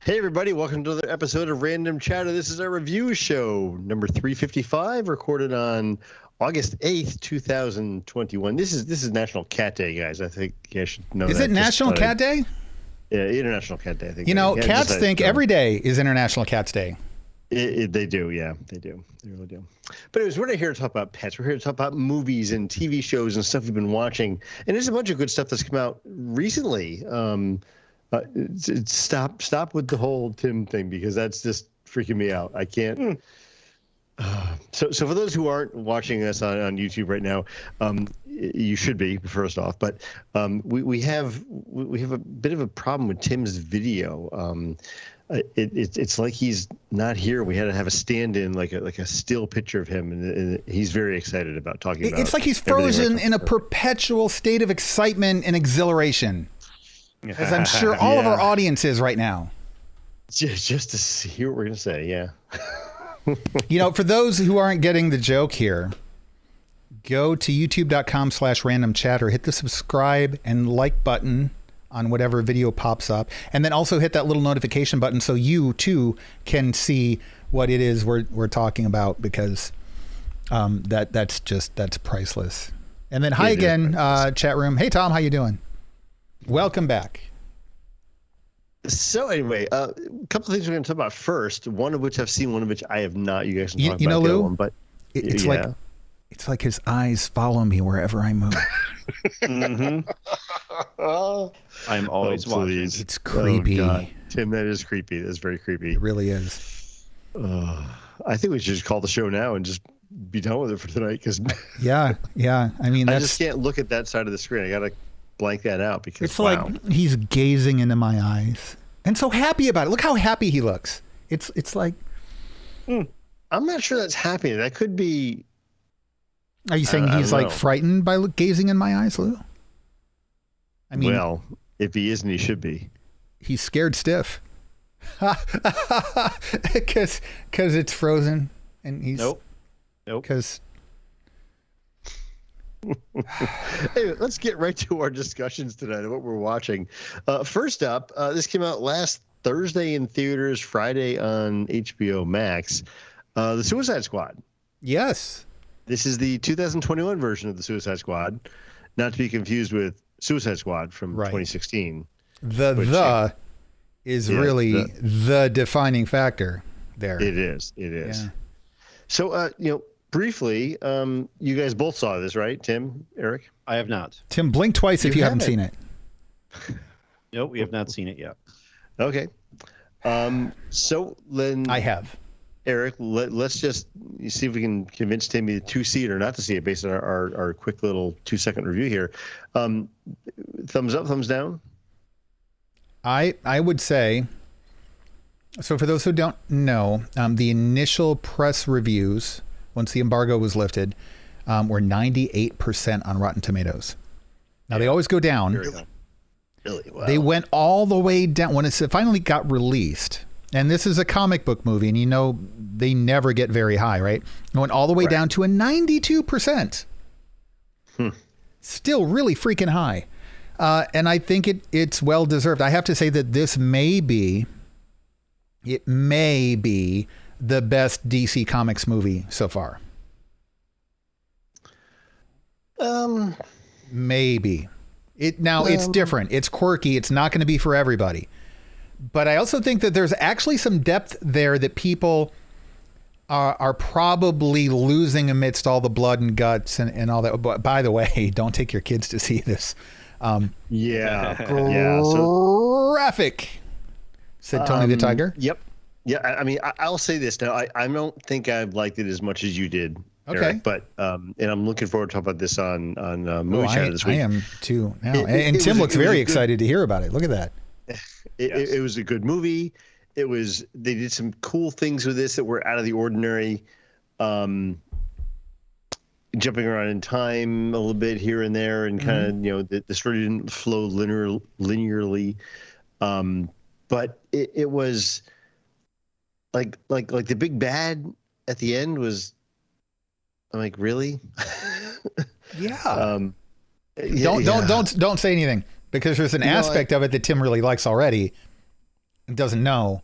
Hey everybody, welcome to another episode of Random Chatter. This is our review show, number 355, recorded on August 8th, 2021. This is National Cat Day, guys. I think you guys should know that. Is it National Cat Day? Yeah, International Cat Day, I think. You know, cats think every day is International Cats Day. They do, yeah. They do. They really do. But anyways, we're not here to talk about pets. We're here to talk about movies and TV shows and stuff we've been watching. And there's a bunch of good stuff that's come out recently. Stop with the whole Tim thing, because that's just freaking me out. I can't. So for those who aren't watching us on YouTube right now, you should be, first off. But we have a bit of a problem with Tim's video. It's like he's not here. We had to have a stand-in, like a still picture of him, and he's very excited about talking about. It's like he's frozen in a perpetual state of excitement and exhilaration. As I'm sure all of our audience is right now. Just to see what we're going to say, yeah. You know, for those who aren't getting the joke here, go to youtube.com/randomchatter, hit the subscribe and like button on whatever video pops up, and then also hit that little notification button so you too can see what it is we're talking about, because that's priceless. And then hi again, chat room. Hey Tom, how you doing? Welcome back. So anyway, a couple of things we're going to talk about first. One of which I've seen, one of which I have not. You guys can talk about Lou, the one, but it's like his eyes follow me wherever I move. Mm-hmm. I'm always watching. It's creepy. Oh, God. Tim, that is creepy. That's very creepy. It really is. I think we should just call the show now and just be done with it for tonight. Because yeah. I mean, I just can't look at that side of the screen. I got to blank that out, because it's like he's gazing into my eyes and so happy about it. Look how happy he looks. It's like I'm not sure that's happy. That could be. Are you saying he's like frightened by gazing in my eyes, Lou? I mean, well, if he isn't, he should be. He's scared stiff because it's frozen and he's nope. Because Anyway, let's get right to our discussions tonight of what we're watching. First up, this came out last Thursday in theaters, Friday on HBO Max. The Suicide Squad. Yes. This is the 2021 version of the Suicide Squad, not to be confused with Suicide Squad from 2016. Is really the defining factor there. It is. Yeah. So, briefly, you guys both saw this, right? Tim, Eric? I have not. Tim, blink twice if you haven't seen it. Nope, we have not seen it yet. Okay. So then I have. Eric, let's just see if we can convince Timmy to see it or not to see it based on our quick little 2-second review here. Thumbs up, thumbs down? I would say, so for those who don't know, the initial press reviews, once the embargo was lifted, were 98% on Rotten Tomatoes. Now they always go down. Really? Wow. They went all the way down when it finally got released. And this is a comic book movie, and they never get very high, right? It went all the way down to a 92%. Still really freaking high. And I think it's well deserved. I have to say that this may be the best DC Comics movie so far. Maybe. It's different. It's quirky. It's not going to be for everybody. But I also think that there's actually some depth there that people are probably losing amidst all the blood and guts and all that. But by the way, don't take your kids to see this. Graphic, said Tony the Tiger. Yep. Yeah, I mean, I'll say this now. I don't think I've liked it as much as you did, Eric, but and I'm looking forward to talk about this on Movie Chatter this week. I am too now. And Tim looks very excited to hear about it. Look at that. It was a good movie. They did some cool things with this that were out of the ordinary. Jumping around in time a little bit here and there, and kind of the story didn't flow linearly, but it was like the big bad at the end was. I'm like, really? Yeah. Don't say anything, because there's an aspect of it that Tim really likes already. and doesn't know.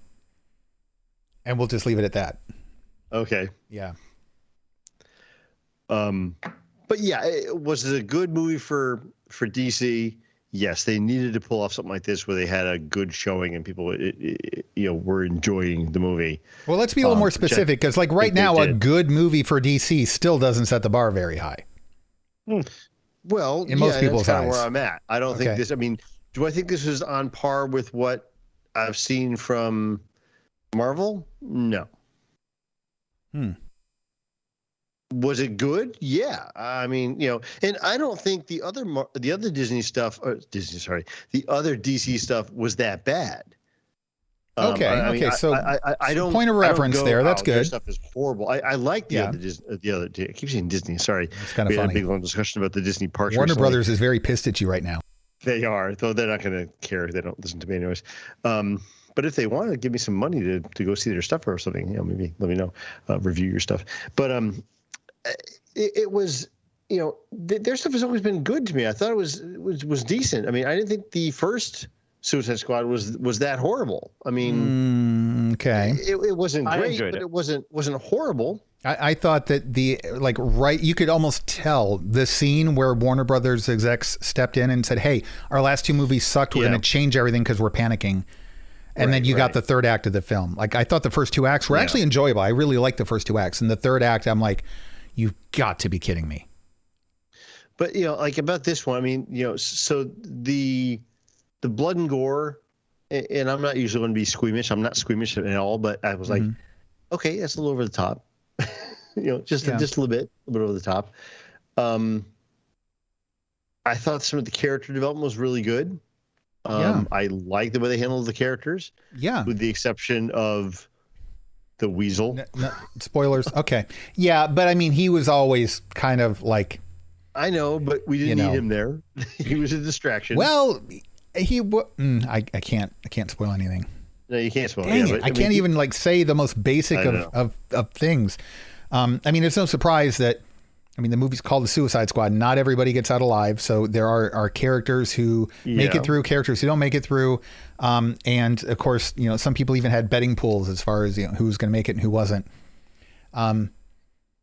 And we'll just leave it at that. Okay. Yeah. But yeah, was it a good movie for DC? Yes, they needed to pull off something like this where they had a good showing and people, were enjoying the movie. Well, let's be a little more specific, because like right now, a good movie for DC still doesn't set the bar very high. Well, in most people's that's eyes, where I'm at. I don't think this. I mean, do I think this is on par with what I've seen from Marvel? No. Was it good? Yeah. I mean, and I don't think the other Disney stuff, the other DC stuff was that bad. Okay. So I don't. Point of reference there. That's good. Their stuff is horrible. I like the other I keep saying Disney. Sorry, it's kind of funny. We had a big long discussion about the Disney parks. Warner Brothers is very pissed at you right now. They are, though they're not going to care. They don't listen to me anyways. But if they want to give me some money to go see their stuff or something, maybe let me know. Review your stuff. But it was, their stuff has always been good to me. I thought it was decent. I mean, I didn't think the first Suicide Squad was that horrible. I mean, okay, it wasn't great, but it wasn't horrible. I thought that you could almost tell the scene where Warner Brothers execs stepped in and said, "Hey, our last two movies sucked. We're going to change everything because we're panicking." And then you got the third act of the film. Like, I thought the first two acts were actually enjoyable. I really liked the first two acts. And the third act, I'm like, you've got to be kidding me. But, like about this one, I mean, so the blood and gore, and I'm not usually going to be squeamish. I'm not squeamish at all, but I was like, okay, that's a little over the top. Just a little bit over the top. I thought some of the character development was really good. I like the way they handled the characters. Yeah. With the exception of the Weasel. No, spoilers. Okay. Yeah, but I mean, he was always kind of like. I know, but we didn't need him there. He was a distraction. Well, I can't spoil anything. No, you can't spoil. Dang it! I can't even say the most basic of things. I mean, it's no surprise that. I mean, the movie's called The Suicide Squad. Not everybody gets out alive. So there are characters who make it through, characters who don't make it through. And of course, some people even had betting pools as far as who's going to make it and who wasn't.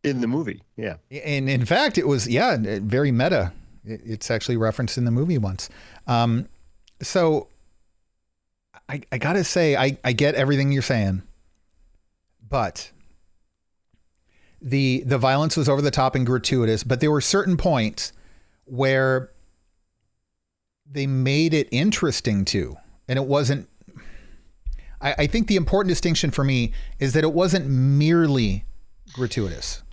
In the movie, yeah. And in fact, it was, very meta. It's actually referenced in the movie once. So I got to say, I get everything you're saying. But the violence was over the top and gratuitous, but there were certain points where they made it interesting too. And it wasn't, I think the important distinction for me is that it wasn't merely gratuitous.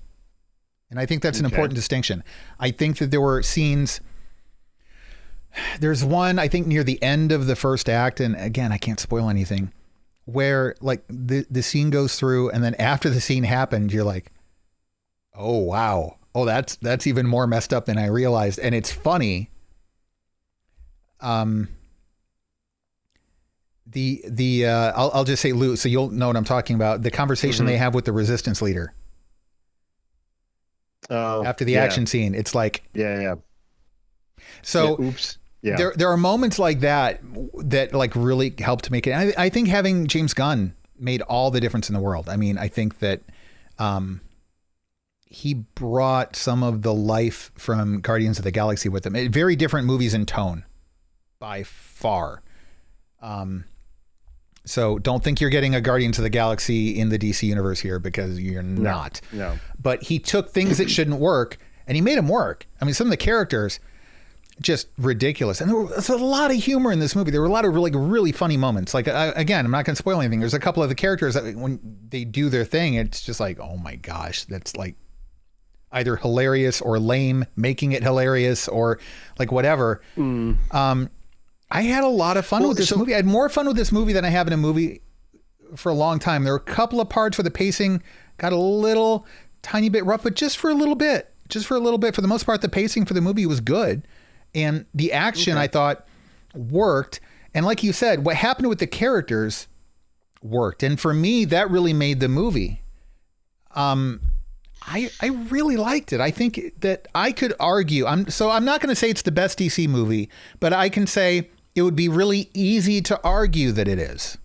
And I think that's an important distinction. I think that there were scenes, there's one, I think near the end of the first act. And again, I can't spoil anything, where like the scene goes through and then after the scene happened, you're like, oh, wow. Oh, that's even more messed up than I realized. And it's funny. I'll just say, Lou, so you'll know what I'm talking about. The conversation they have with the resistance leader. After the action scene, it's like, So oops. Yeah. There are moments like that like really help to make it. I think having James Gunn made all the difference in the world. I mean, I think that, he brought some of the life from Guardians of the Galaxy with him. Very different movies in tone by far. So don't think you're getting a Guardians of the Galaxy in the DC universe here, because you're not. No. But he took things that shouldn't work and he made them work. I mean, some of the characters just ridiculous. And there was a lot of humor in this movie. There were a lot of really funny moments. Like, again, I'm not going to spoil anything. There's a couple of the characters that when they do their thing, it's just like, oh my gosh, that's like either hilarious or lame, making it hilarious or like whatever. I had a lot of fun with this movie. I had more fun with this movie than I have in a movie for a long time. There were a couple of parts where the pacing got a little tiny bit rough, but just for a little bit. For the most part, the pacing for the movie was good. And the action, I thought, worked. And like you said, what happened with the characters worked. And for me, that really made the movie. I really liked it. I think that I could argue. I'm not going to say it's the best DC movie, but I can say it would be really easy to argue that it is.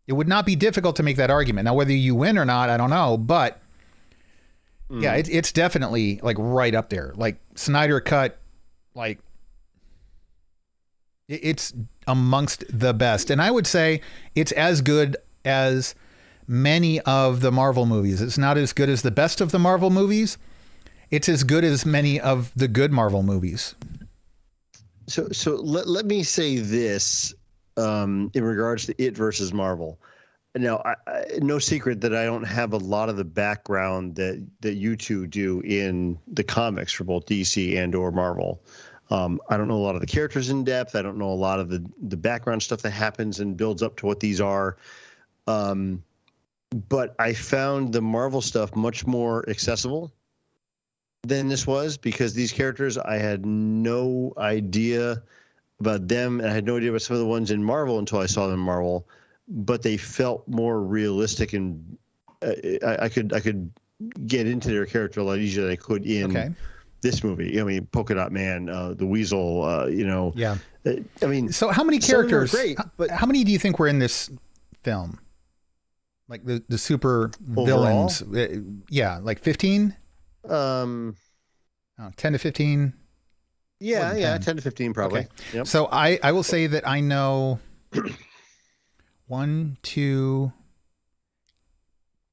It would not be difficult to make that argument. Now, whether you win or not, I don't know, but yeah, it's definitely like right up there. Like Snyder Cut, like it's amongst the best. And I would say it's as good as many of the Marvel movies. It's not as good as the best of the Marvel movies. It's as good as many of the good Marvel movies. So let me say this in regards to it versus Marvel. Now, no secret that I don't have a lot of the background that you two do in the comics for both DC and or Marvel. I don't know a lot of the characters in depth. I don't know a lot of the background stuff that happens and builds up to what these are. But I found the Marvel stuff much more accessible than this was, because these characters, I had no idea about them, and I had no idea about some of the ones in Marvel until I saw them in Marvel. But they felt more realistic, and I could get into their character a lot easier than I could in this movie. I mean, Polka Dot Man, the Weasel, Yeah. I mean, so how many characters? Great, but how many do you think were in this film? Like the super overall? villains? Yeah, like 15. 10 to 15. Yeah, 10 to 15 probably. Okay. Yep. So I will say that I know 1, 2,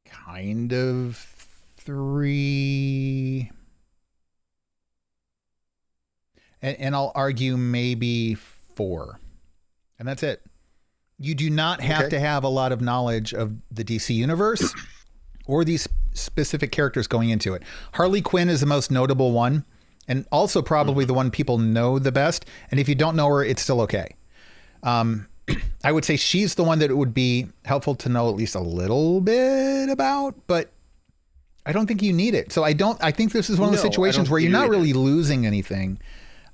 kind of 3, and I'll argue maybe 4, and that's it. You do not have to have a lot of knowledge of the DC universe or these specific characters going into it. Harley Quinn is the most notable one, and also probably the one people know the best. And if you don't know her, it's still okay. I would say she's the one that it would be helpful to know at least a little bit about, but I don't think you need it. So I think this is one of the situations where you're not really losing anything,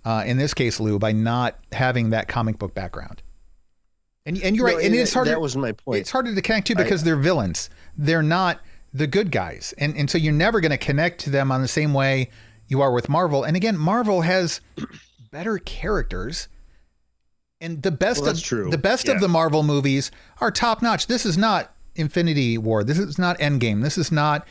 in this case, Lou, by not having that comic book background. And you're right. And it's harder. That was my point. It's harder to connect to because they're villains. They're not the good guys. And so you're never going to connect to them on the same way you are with Marvel. And again, Marvel has better characters. And the best of the Marvel movies are top notch. This is not Infinity War. This is not Endgame. This is not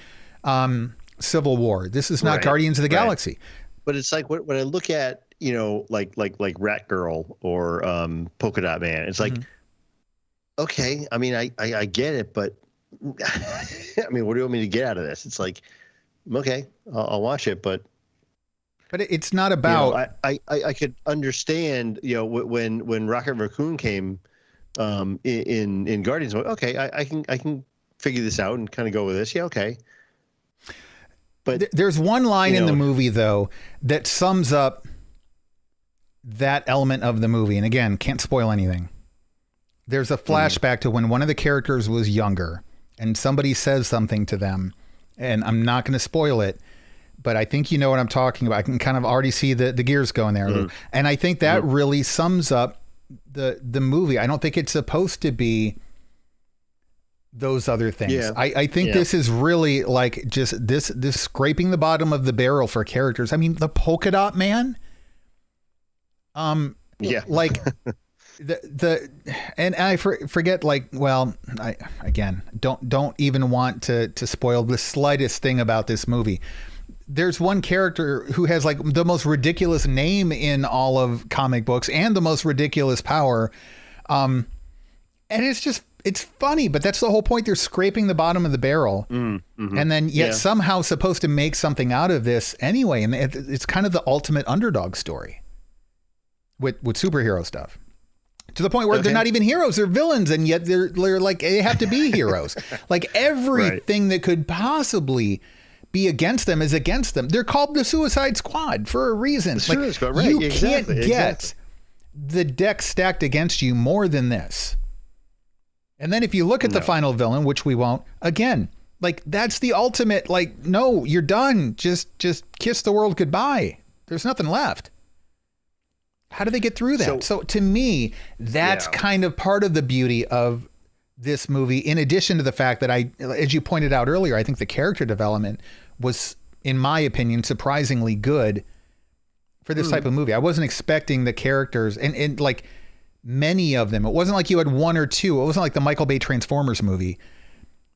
Civil War. This is not Guardians of the Galaxy. But it's like when I look at, like Rat Girl or Polka Dot Man, it's like, okay, I mean, I get it, but I mean, what do you want me to get out of this? It's like, okay, I'll watch it, but it's not about. I could understand, when Rocket Raccoon came in Guardians. Okay, I can figure this out and kind of go with this. Yeah, okay. But there's one line in the movie though that sums up that element of the movie, and again, can't spoil anything. There's a flashback to when one of the characters was younger, and somebody says something to them, and I'm not going to spoil it, but I think you know what I'm talking about. I can kind of already see the gears going there. And I think that really sums up the movie. I don't think it's supposed to be those other things. Yeah. I think this is really like just this scraping the bottom of the barrel for characters. I mean, the Polka Dot Man. Like and I forget, like, well, I don't even want to spoil the slightest thing about this movie. There's one character who has like the most ridiculous name in all of comic books and the most ridiculous power. And it's funny, but that's the whole point. They're scraping the bottom of the barrel and then yet somehow supposed to make something out of this anyway. And it's kind of the ultimate underdog story with superhero stuff, to the point where they're not even heroes, they're villains. And yet they're like, they have to be heroes. Like everything that could possibly be against them is against them. They're called the Suicide Squad for a reason. You can't get the deck stacked against you more than this. And then if you look at the final villain, which we won't, again, like that's the ultimate, like, no, you're done. Just kiss the world goodbye. There's nothing left. How do they get through that? So to me, that's kind of part of the beauty of this movie, in addition to the fact that as you pointed out earlier, I think the character development was, in my opinion, surprisingly good for this type of movie. I wasn't expecting the characters and like many of them. It wasn't like you had one or two. It wasn't like the Michael Bay Transformers movie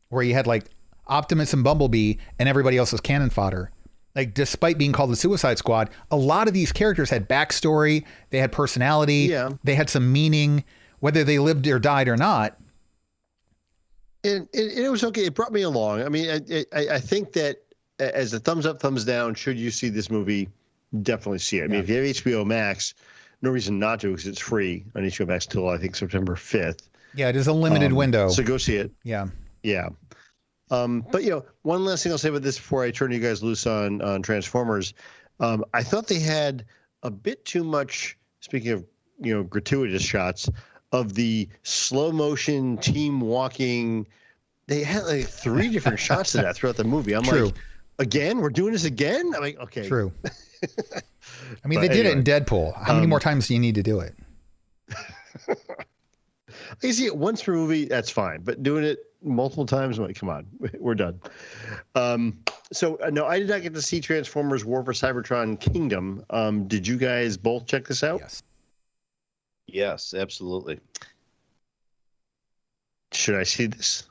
where you had like Optimus and Bumblebee and everybody else was cannon fodder. Like, despite being called the Suicide Squad, a lot of these characters had backstory. They had personality. Yeah. They had some meaning, whether they lived or died or not. And it was okay. It brought me along. I mean, I think that as a thumbs up, thumbs down, should you see this movie, definitely see it. I mean, if you have HBO Max, no reason not to, because it's free on HBO Max till I think September 5th. Yeah, it is a limited window. So go see it. Yeah. Yeah. But, you know, one last thing I'll say about this before I turn you guys loose on Transformers. I thought they had a bit too much, speaking of, you know, gratuitous shots, of the slow motion team walking. They had like 3 different shots of that throughout the movie. I'm like, again, we're doing this again? I'm like, okay. True. I mean, they did it in Deadpool. How many more times do you need to do it? I see it once per movie, that's fine. But doing it multiple times, I'm like, come on, we're done. So, no, I did not get to see Transformers War for Cybertron Kingdom. Did you guys both check this out? Yes. Yes, absolutely. Should I see this?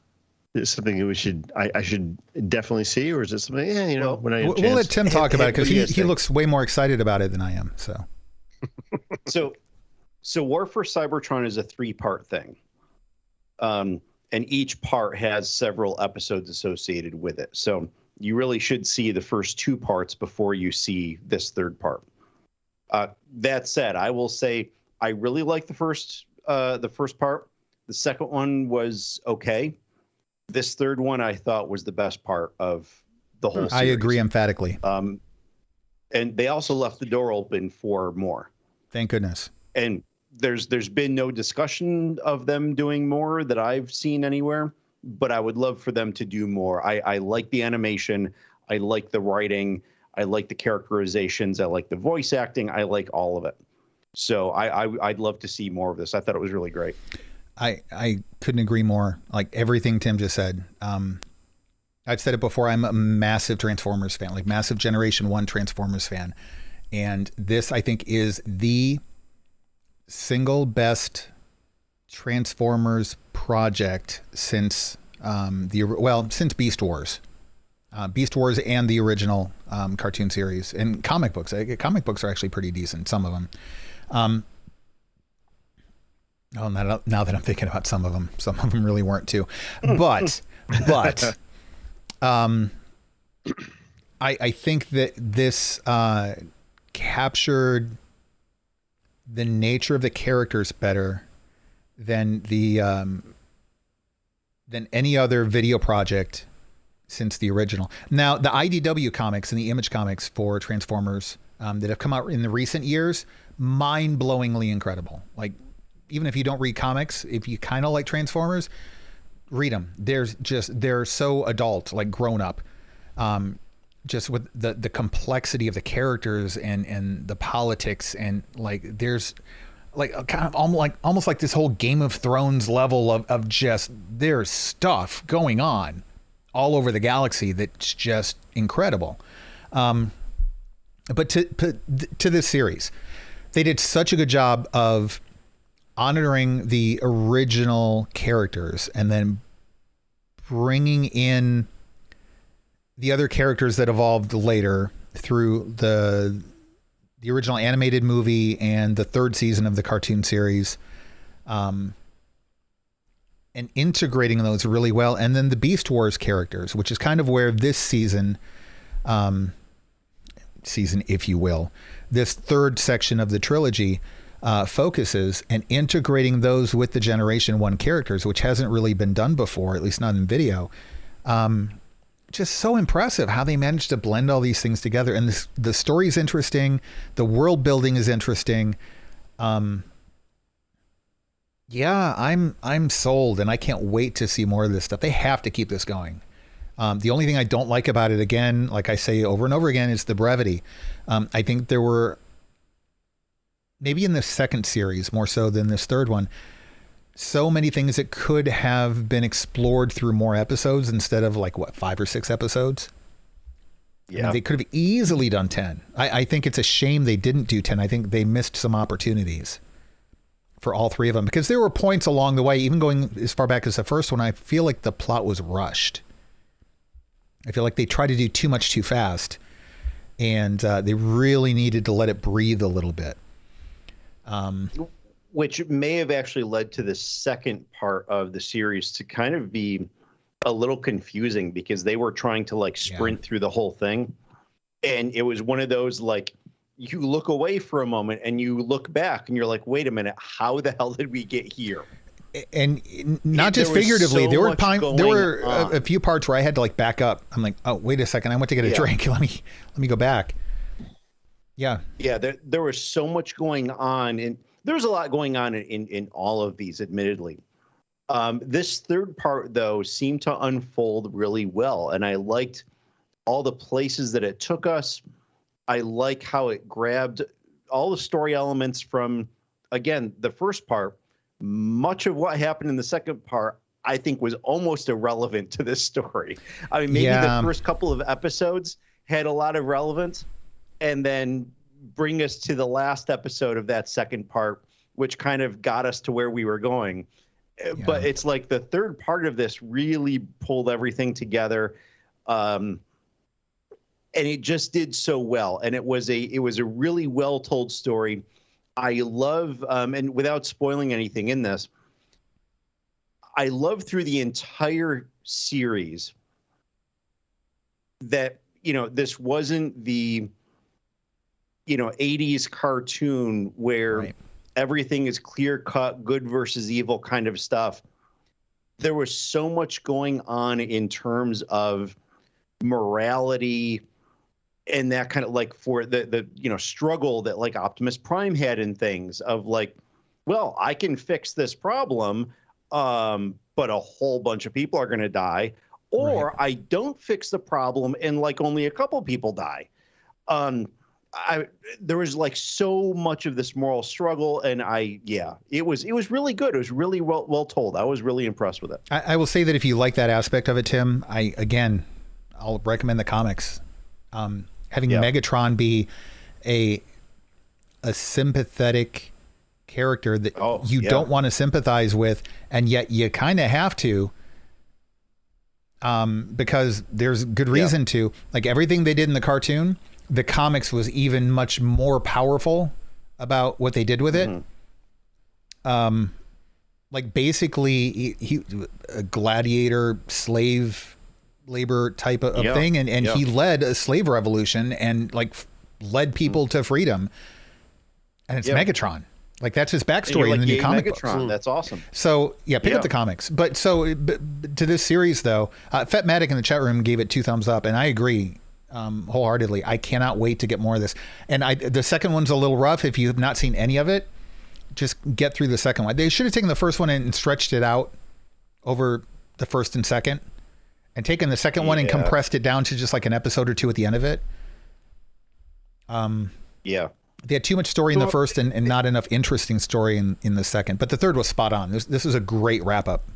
Is it something that I should definitely see, or is it something? Yeah, you know, when I we'll let Tim talk about it because he looks way more excited about it than I am. So War for Cybertron is a 3-part thing, and each part has several episodes associated with it. So you really should see the first 2 parts before you see this 3rd part. That said, I will say I really like the first part. The second one was okay. This 3rd one I thought was the best part of the whole series. I agree emphatically. And they also left the door open for more. Thank goodness. And there's been no discussion of them doing more that I've seen anywhere, but I would love for them to do more. I like the animation. I like the writing. I like the characterizations. I like the voice acting. I like all of it. So I'd love to see more of this. I thought it was really great. I couldn't agree more. Like everything Tim just said. I've said it before. I'm a massive Transformers fan, like massive Generation 1 Transformers fan. And this, I think, is the single best Transformers project since since Beast Wars. Beast Wars and the original cartoon series and comic books. Comic books are actually pretty decent, some of them. Now that I'm thinking about some of them really weren't too. But I think that this captured the nature of the characters better than than any other video project since the original. Now, the IDW comics and the Image comics for Transformers that have come out in the recent years, mind-blowingly incredible. Like, even if you don't read comics, if you kind of like Transformers, read them. They're so adult, like grown up. Just with the complexity of the characters and the politics, and like there's like kind of almost like this whole Game of Thrones level of just there's stuff going on all over the galaxy that's just incredible. But to this series, they did such a good job of honoring the original characters and then bringing in the other characters that evolved later through the original animated movie and the 3rd season of the cartoon series, and integrating those really well. And then the Beast Wars characters, which is kind of where this season, if you will, this 3rd section of the trilogy focuses, and integrating those with the Generation 1 characters, which hasn't really been done before, at least not in video. Just so impressive how they managed to blend all these things together. And the story is interesting. The world building is interesting. Yeah, I'm sold, and I can't wait to see more of this stuff. They have to keep this going. The only thing I don't like about it, again, like I say over and over again, is the brevity. I think there were, maybe in the 2nd series more so than this 3rd one, so many things that could have been explored through more episodes instead of 5 or 6 episodes. Yeah. I mean, they could have easily done 10. I think it's a shame they didn't do 10. I think they missed some opportunities. for all three of them, because there were points along the way, even going as far back as the first one, I feel like the plot was rushed. I feel like they tried to do too much too fast, and they really needed to let it breathe a little bit. Which may have actually led to the second part of the series to kind of be a little confusing, because they were trying to like sprint through the whole thing. And it was one of those, like, you look away for a moment and you look back and you're like, wait a minute, how the hell did we get here? And not just figuratively, there were a few parts where I had to like back up. I'm like, oh, wait a second, I went to get a drink. Let me go back. Yeah. Yeah. There was so much going on, and there's a lot going on in all of these, admittedly. This third part, though, seemed to unfold really well, and I liked all the places that it took us. I like how it grabbed all the story elements from, again, the first part. Much of what happened in the second part, I think, was almost irrelevant to this story. I mean, maybe the first couple of episodes had a lot of relevance, and then bring us to the last episode of that second part, which kind of got us to where we were going. But it's like the third part of this really pulled everything together. And it just did so well. And it was a really well told story. I love, and without spoiling anything in this, I love through the entire series that, this wasn't the, 80s cartoon where everything is clear cut, good versus evil kind of stuff. There was so much going on in terms of morality and that kind of, like, for the struggle that like Optimus Prime had in things of like, well, I can fix this problem, but a whole bunch of people are going to die, or I don't fix the problem and like only a couple people die. There was like so much of this moral struggle, and it was really good. It was really well told. I was really impressed with it. I will say that if you like that aspect of it, Tim, I'll recommend the comics. Having Megatron be a sympathetic character that you don't want to sympathize with, and yet you kind of have to, because there's good reason to. Like everything they did in the cartoon, the comics was even much more powerful about what they did with it. Like basically he a gladiator slave labor type of thing, and he led a slave revolution and like led people to freedom, and it's Megatron. Like that's his backstory in the new comic books. That's awesome. So pick up the comics. But to this series though, Fetmatic in the chat room gave it 2 thumbs up, and I agree wholeheartedly. I cannot wait to get more of this. And the second one's a little rough. If you have not seen any of it, just get through the second one. They should have taken the first one and stretched it out over the first and second, and taken the second one and compressed it down to just like an episode or 2 at the end of it. They had too much story in the first and not enough interesting story in the second. But the third was spot on. This is a great wrap up.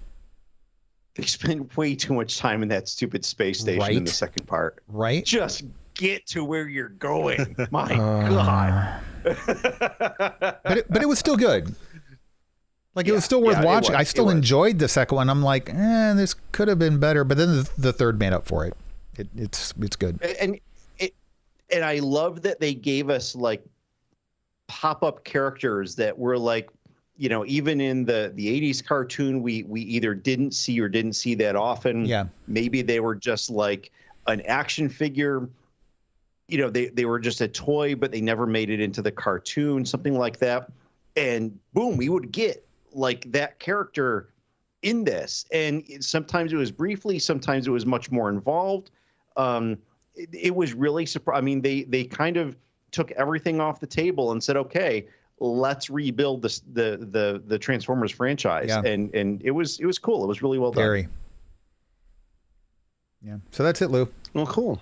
They spent way too much time in that stupid space station in the second part. Right? Just get to where you're going. My God. But it was still good. Like it was still worth watching. I still enjoyed the second one. I'm like, this could have been better. But then the third made up for it. It's good. And I love that they gave us like pop-up characters that were like, even in the 80s cartoon, we either didn't see that often. Yeah. Maybe they were just like an action figure. They were just a toy, but they never made it into the cartoon, something like that. And boom, we would get like that character in this. And sometimes it was briefly, sometimes it was much more involved. It was really surprising. I mean, they kind of took everything off the table and said, okay, let's rebuild the Transformers franchise. Yeah. And it was cool. It was really well done. Very. Yeah. So that's it, Lou. Well, cool.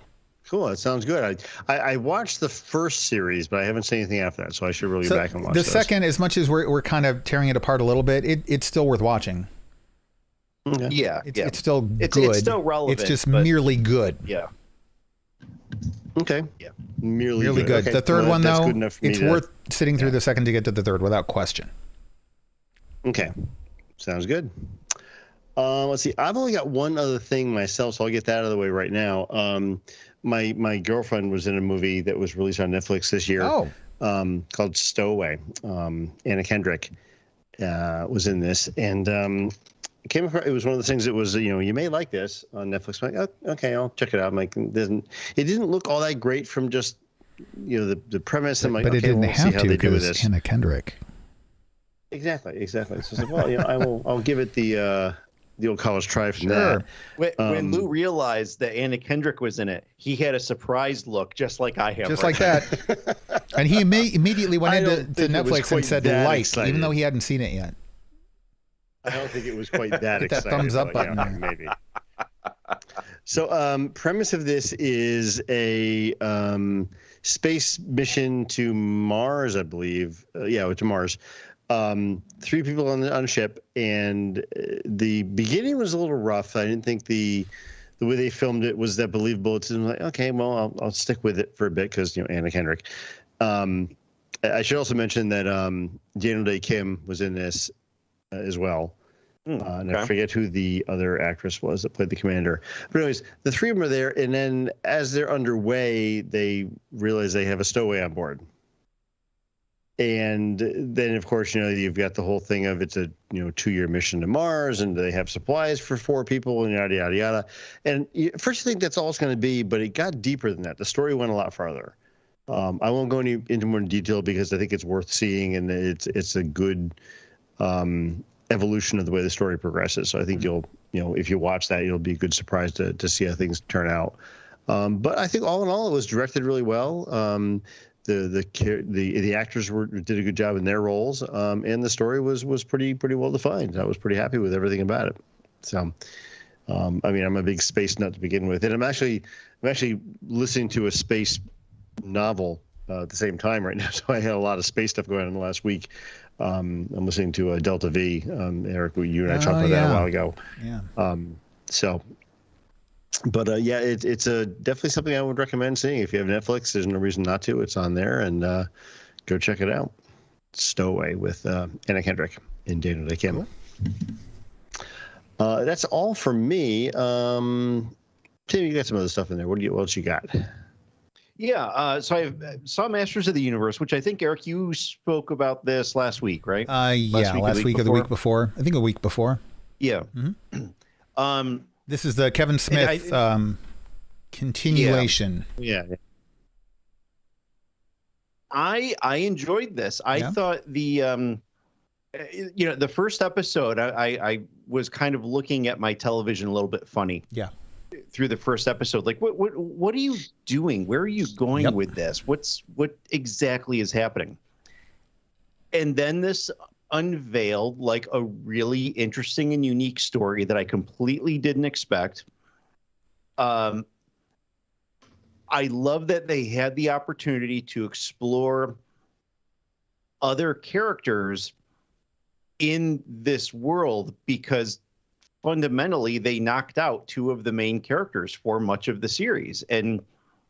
That sounds good. I watched the first series, but I haven't seen anything after that, so I should really go back and watch the second. As much as we're kind of tearing it apart a little bit, it's still worth watching. Yeah. It's still good. It's still relevant. It's just merely good. Yeah. Okay. Yeah. Merely good. Okay. The third one, though, it's worth sitting through the second to get to the third without question. Okay, sounds good. Let's see. I've only got one other thing myself, so I'll get that out of the way right now. My girlfriend was in a movie that was released on Netflix this year. Called Stowaway. Anna Kendrick was in this, and it came across. It was one of those things that was, you may like this on Netflix. I'm like, oh, okay, I'll check it out. I'm like, it didn't look all that great from just the premise. I'm like, but okay, it didn't we'll have see how to they do with because this. Anna Kendrick. Exactly. So it's like, well, I'll give it the old college try from that. When Lou realized that Anna Kendrick was in it, he had a surprised look, just like I have. Just like that. And he immediately went into Netflix and said like, excited. Even though he hadn't seen it yet. I don't think it was quite that Hit excited. That thumbs up button. Maybe. So, premise of this is a space mission to Mars, I believe. To Mars. 3 people on a ship, and the beginning was a little rough. I didn't think the way they filmed it was that believable. It's like, okay, well, I'll stick with it for a bit because Anna Kendrick. I should also mention that Daniel Day Kim was in this as well. And I forget who the other actress was that played the commander. But anyways, the 3 of them are there, and then as they're underway, they realize they have a stowaway on board. And then, of course, you've got the whole thing of it's a 2-year mission to Mars, and they have supplies for 4 people, and yada yada yada. And first, you think that's all it's going to be, but it got deeper than that. The story went a lot farther. I won't go into more detail because I think it's worth seeing, and it's a good evolution of the way the story progresses. So I think you'll if you watch that, it'll be a good surprise to see how things turn out. But I think all in all, it was directed really well. The actors did a good job in their roles, and the story was pretty well defined. I was pretty happy with everything about it. So, I'm a big space nut to begin with, and I'm actually listening to a space novel at the same time right now. So I had a lot of space stuff going on in the last week. I'm listening to Delta V. Eric, you and I talked about that a while ago. Yeah. But it's definitely something I would recommend seeing. If you have Netflix, there's no reason not to. It's on there, and go check it out. Stowaway with Anna Kendrick and Daniel Day Kim. Cool. That's all for me. Tim, you got some other stuff in there. What else you got? Yeah, so I saw Masters of the Universe, which I think, Eric, you spoke about this last week, right? Last week or the week before. I think a week before. Yeah. Mm-hmm. This is the Kevin Smith continuation. Yeah. I enjoyed this. I thought the first episode, I was kind of looking at my television a little bit funny. Yeah. Through the first episode, like what are you doing? Where are you going with this? What exactly is happening? And then this unveiled like a really interesting and unique story that I completely didn't expect. I love that they had the opportunity to explore other characters in this world because fundamentally they knocked out 2 of the main characters for much of the series. And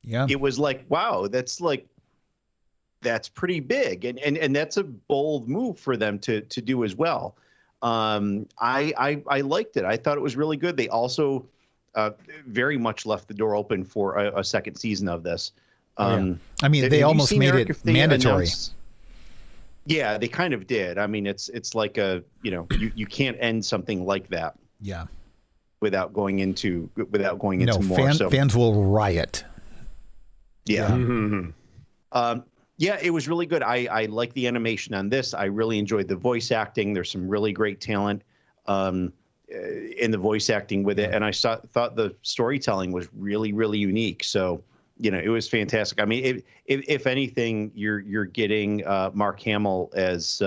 it was like, wow, that's pretty big. And that's a bold move for them to do as well. I liked it. I thought it was really good. They also very much left the door open for a second season of this. They almost made it mandatory. Yeah, they kind of did. It's like you can't end something like that. Yeah. Without going into more. Fans will riot. Yeah. Mm-hmm. It was really good. I like the animation on this. I really enjoyed the voice acting. There's some really great talent in the voice acting with it. And I thought the storytelling was really, really unique. So, it was fantastic. If anything, you're getting Mark Hamill as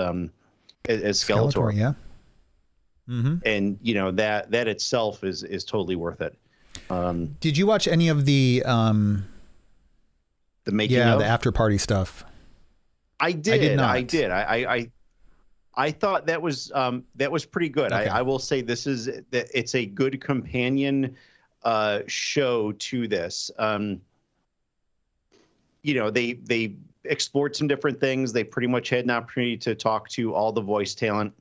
Skeletor. Yeah. Mm-hmm. And that itself is totally worth it. Did you watch any of the making of? The after party stuff? I did. I thought that was pretty good. Okay. I will say it's a good companion show to this. They explored some different things. They pretty much had an opportunity to talk to all the voice talent.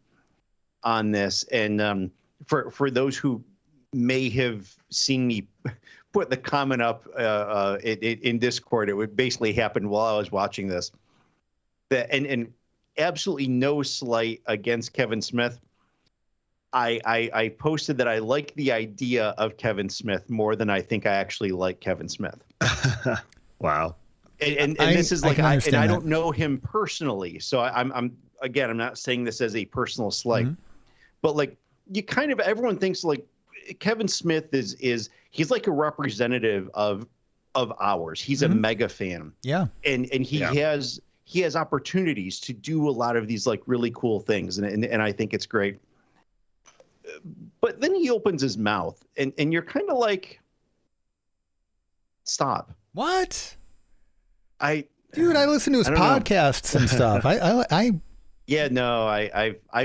on this. And for those who may have seen me put the comment up in Discord, it would basically happen while I was watching this. And absolutely no slight against Kevin Smith. I posted that I like the idea of Kevin Smith more than I think I actually like Kevin Smith. Wow. And this is like, I don't that. know him personally, so I'm not saying this as a personal slight, but like you kind of, everyone thinks like Kevin Smith is he's like a representative of ours. He's a mega fan. Yeah. And he has opportunities to do a lot of these like really cool things. And I think it's great. But then he opens his mouth and you're kind of like, stop. What? Dude, I listen to his podcasts and stuff. I've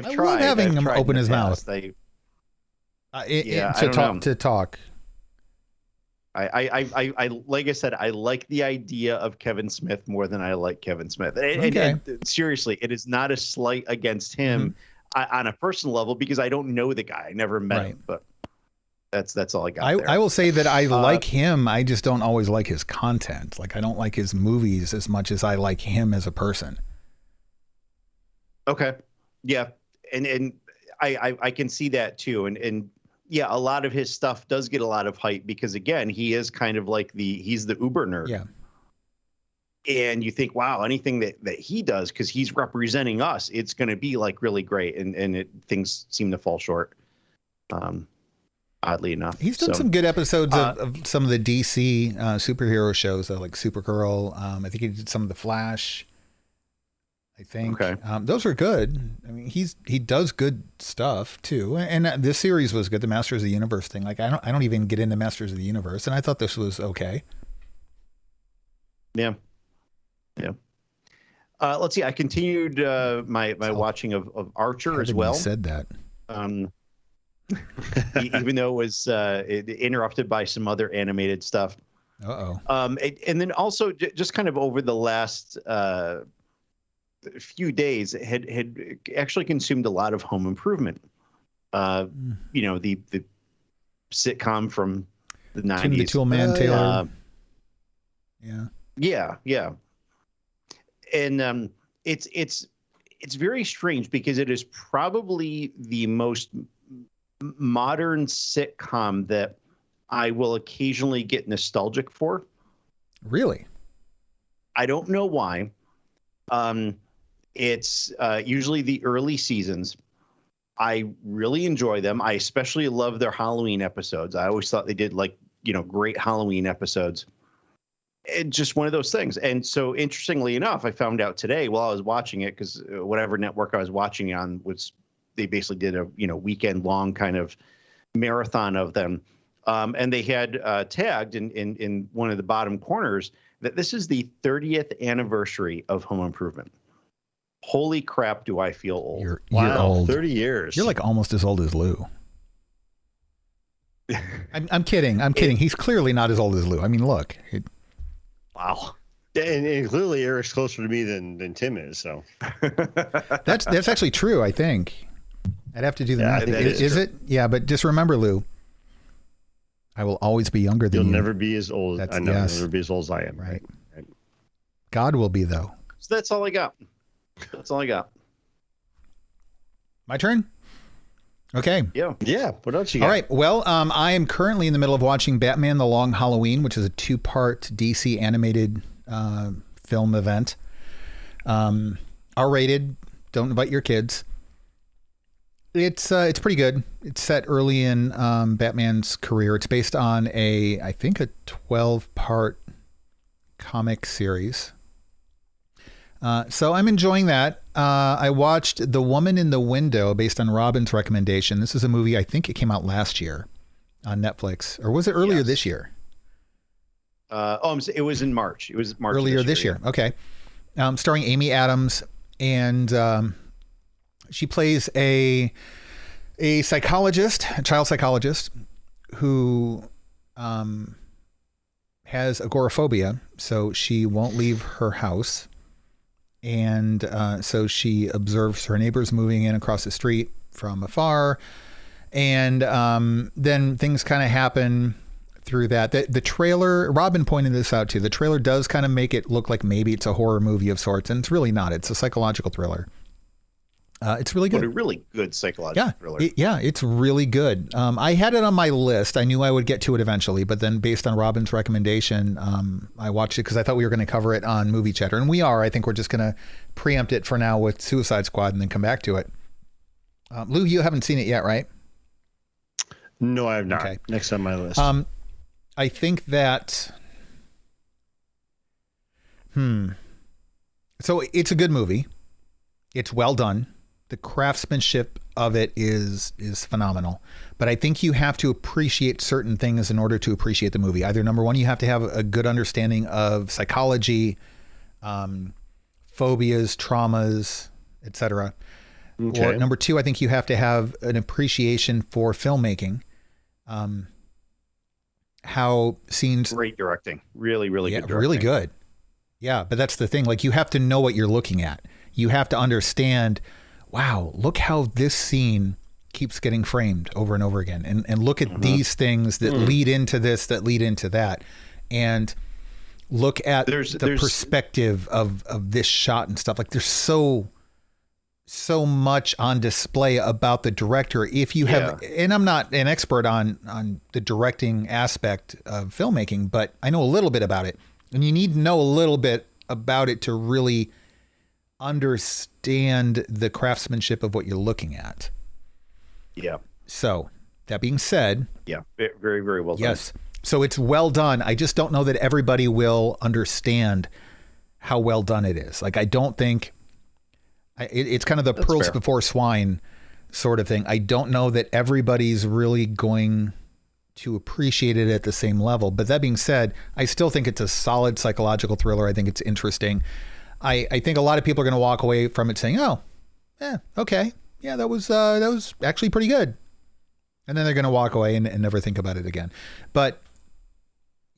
tried. love having him open his mouth. To talk. I like I said, I like the idea of Kevin Smith more than I like Kevin Smith. And seriously, it is not a slight against him on a personal level because I don't know the guy. I never met him, but that's all I got. I will say that I like him. I just don't always like his content. Like I don't like his movies as much as I like him as a person. Okay. Yeah. And I can see that too. And yeah, a lot of his stuff does get a lot of hype because again, he is kind of like he's the uber nerd. Yeah. And you think, wow, anything that he does, because he's representing us, it's going to be like really great. And things seem to fall short. Oddly enough. He's done some good episodes of some of the DC superhero shows, like Supergirl. I think he did some of The Flash. I think those are good. I mean, he does good stuff too. And this series was good. The Masters of the Universe thing. Like I don't even get into Masters of the Universe, and I thought this was okay. Yeah. Yeah. Let's see. I continued my watching of Archer as well. Said that. Even though it was interrupted by some other animated stuff. And then also just kind of over the last few days had actually consumed a lot of Home Improvement. You know, the sitcom from the 90s. Tim the Toolman Taylor. Yeah. And it's very strange because it is probably the most modern sitcom that I will occasionally get nostalgic for. Really? I don't know why. It's usually the early seasons. I really enjoy them. I especially love their Halloween episodes. I always thought they did great Halloween episodes. It's just one of those things. And so interestingly enough, I found out today while I was watching it, because whatever network I was watching on they basically did a weekend long kind of marathon of them. And they had tagged in one of the bottom corners that this is the 30th anniversary of Home Improvement. Holy crap, do I feel old. You're old. 30 years. You're like almost as old as Lou. I'm kidding. He's clearly not as old as Lou. I mean, look. Wow. And clearly Eric's closer to me than Tim is. So that's actually true, I think. I'd have to do the math. Is it? Yeah, but just remember, Lou, I will always be younger than you. You'll never be as old. I know. Yes. You'll never be as old as I am. Right. God will be, though. So that's all I got. My turn? Okay. Yeah. What else you got? All right. Well, I am currently in the middle of watching Batman: The Long Halloween, which is a 2-part DC animated film event. R-rated. Don't invite your kids. It's pretty good. It's set early in Batman's career. It's based on I think a 12-part comic series. So I'm enjoying that. I watched The Woman in the Window based on Robin's recommendation. This is a movie, I think it came out last year on Netflix. Or was it earlier this year? It was in March. It was March earlier this year. Okay. Starring Amy Adams, and she plays a psychologist, a child psychologist, who has agoraphobia, so she won't leave her house. And so she observes her neighbors moving in across the street from afar. And then things kind of happen through that. The trailer, Robin pointed this out too, the trailer does kind of make it look like maybe it's a horror movie of sorts, and it's really not. It's a psychological thriller. It's really good. But a really good psychological thriller. It's really good. I had it on my list. I knew I would get to it eventually, but then based on Robin's recommendation, I watched it because I thought we were going to cover it on Movie Chatter, and we are. I think we're just going to preempt it for now with Suicide Squad and then come back to it. Lou, you haven't seen it yet, right? No, I have not. Okay. Next on my list. I think that... So it's a good movie. It's well done. The craftsmanship of it is phenomenal. But I think you have to appreciate certain things in order to appreciate the movie. Either number one, you have to have a good understanding of psychology, phobias, traumas, etc. Okay. Or number two, I think you have to have an appreciation for filmmaking. How scenes... Great directing. Really, really good directing. Really good. Yeah, but that's the thing. Like, you have to know what you're looking at. You have to understand, wow, look how this scene keeps getting framed over and over again. And look at these things that lead into this, that lead into that. And look at the perspective of this shot and stuff. Like, there's so much on display about the director. If you have, and I'm not an expert on the directing aspect of filmmaking, but I know a little bit about it. And you need to know a little bit about it to really understand the craftsmanship of what you're looking at. Yeah. So that being said. Yeah. Very, very well done. Yes. So it's well done. I just don't know that everybody will understand how well done it is. Like, I don't think it's kind of the pearls before swine sort of thing. I don't know that everybody's really going to appreciate it at the same level. But that being said, I still think it's a solid psychological thriller. I think it's interesting. I think a lot of people are going to walk away from it saying, oh, yeah, okay. Yeah, that was actually pretty good. And then they're going to walk away and never think about it again. But,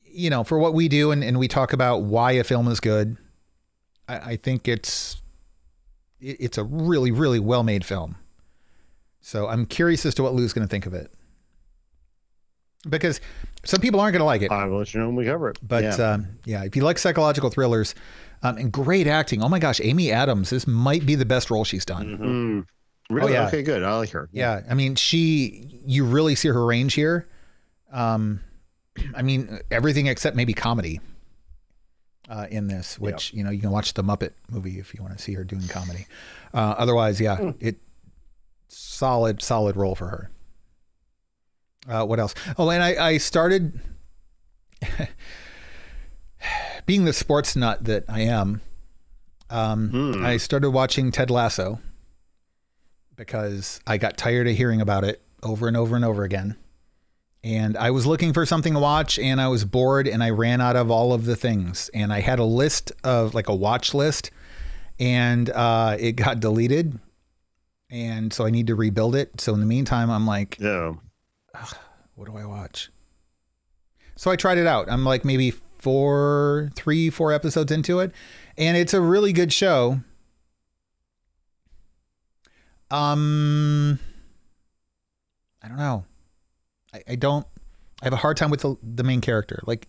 you know, for what we do and we talk about why a film is good, I think it's a really, really well-made film. So I'm curious as to what Lou's going to think of it. Because some people aren't going to like it. I will let you know when we cover it. But if you like psychological thrillers and great acting, oh my gosh, Amy Adams, this might be the best role she's done. Mm-hmm. Really? Oh, yeah. Okay, good. I like her. Yeah. I mean, you really see her range here. I mean, everything except maybe comedy in this, which, you know, you can watch the Muppet movie if you want to see her doing comedy. Otherwise, solid role for her. What else? Oh, and I started being the sports nut that I am. I started watching Ted Lasso because I got tired of hearing about it over and over and over again. And I was looking for something to watch and I was bored and I ran out of all of the things. And I had a list of like a watch list and it got deleted. And so I need to rebuild it. So in the meantime, I'm like, what do I watch? So I tried it out. I'm like maybe 4 episodes into it. And it's a really good show. I don't know. I have a hard time with the main character. Like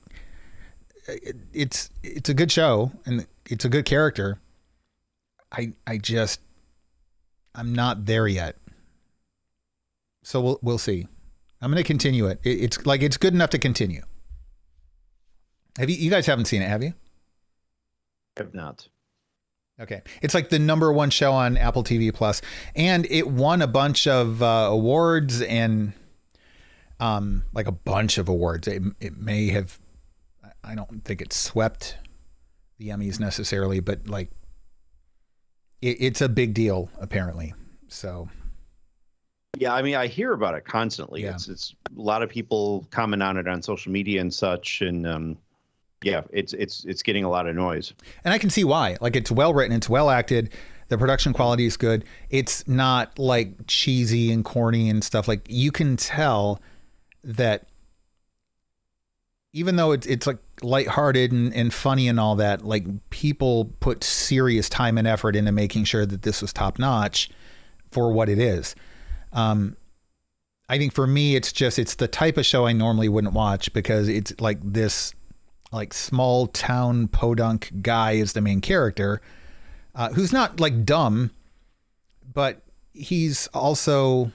it's a good show and it's a good character. I'm not there yet. So we'll see. I'm going to continue it. It's good enough to continue. You guys haven't seen it, have you? I have not. Okay. It's like the #1 show on Apple TV Plus, and it won a bunch of awards and like a bunch of awards. It may have, I don't think it swept the Emmys necessarily, but like it's a big deal apparently. So yeah, I mean, I hear about it constantly. Yeah. It's a lot of people comment on it on social media and such, and it's getting a lot of noise. And I can see why. Like, it's well written, it's well acted, the production quality is good. It's not like cheesy and corny and stuff. Like, you can tell that even though it's like lighthearted and funny and all that, like, people put serious time and effort into making sure that this was top notch for what it is. I think for me, it's the type of show I normally wouldn't watch because it's like this like small town podunk guy is the main character, who's not like dumb, but he's also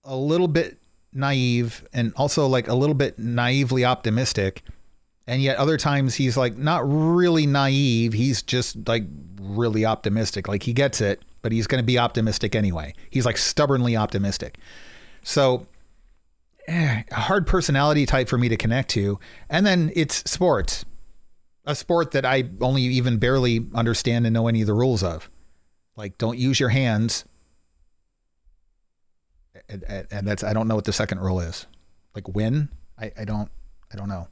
a little bit naive and also like a little bit naively optimistic. And yet other times he's like not really naive. He's just like really optimistic. Like he gets it, but he's going to be optimistic anyway. He's like stubbornly optimistic. So a hard personality type for me to connect to. And then it's sports, a sport that I only even barely understand and know any of the rules of. Like, don't use your hands. And that's, I don't know what the second rule is. Like win. I don't know.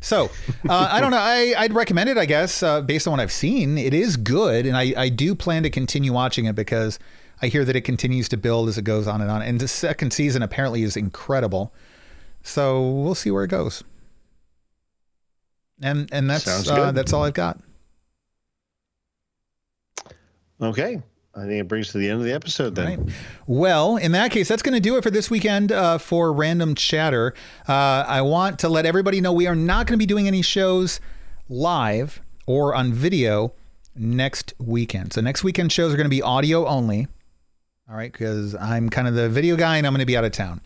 So I don't know. I'd recommend it, I guess, based on what I've seen. It is good. And I do plan to continue watching it because I hear that it continues to build as it goes on. And the second season apparently is incredible. So we'll see where it goes. And that's all I've got. Okay. I think it brings to the end of the episode then. Right. Well, in that case, that's going to do it for this weekend for Random Chatter. I want to let everybody know we are not going to be doing any shows live or on video next weekend. So next weekend shows are going to be audio only. All right, because I'm kind of the video guy and I'm going to be out of town.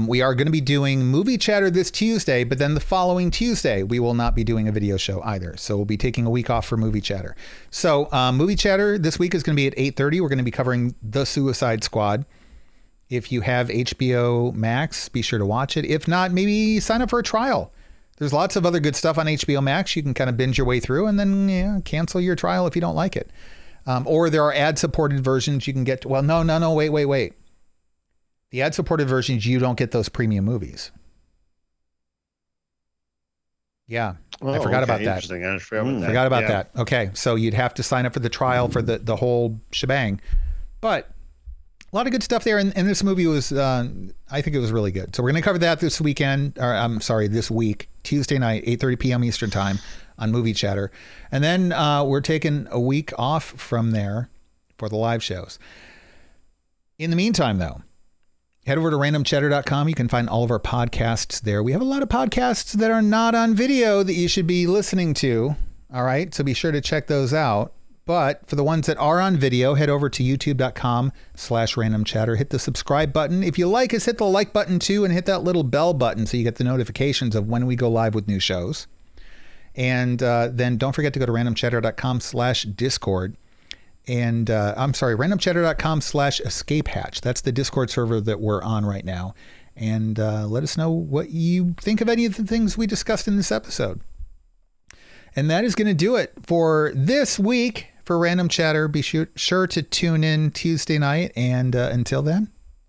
We are going to be doing Movie Chatter this Tuesday, but then the following Tuesday, we will not be doing a video show either. So we'll be taking a week off for Movie Chatter. So Movie Chatter this week is going to be at 8:30. We're going to be covering The Suicide Squad. If you have HBO Max, be sure to watch it. If not, maybe sign up for a trial. There's lots of other good stuff on HBO Max. You can kind of binge your way through and then cancel your trial if you don't like it. Or there are ad-supported versions you can get. Well, no, wait. The ad-supported versions, you don't get those premium movies. Yeah, I forgot about that. Interesting. I forgot about that. Okay, so you'd have to sign up for the trial for the whole shebang. But a lot of good stuff there. And this movie was, I think it was really good. So we're going to cover that this week, Tuesday night, 8:30 p.m. Eastern Time on Movie Chatter. And then we're taking a week off from there for the live shows. In the meantime, though, head over to randomchatter.com. You can find all of our podcasts there. We have a lot of podcasts that are not on video that you should be listening to. All right. So be sure to check those out. But for the ones that are on video, head over to youtube.com/randomchatter. Hit the subscribe button. If you like us, hit the like button too, and hit that little bell button so you get the notifications of when we go live with new shows. And then don't forget to go to randomchatter.com/discord. And randomchatter.com/escape hatch. That's the Discord server that we're on right now. And let us know what you think of any of the things we discussed in this episode. And that is going to do it for this week for Random Chatter. Be sure to tune in Tuesday night. And until then,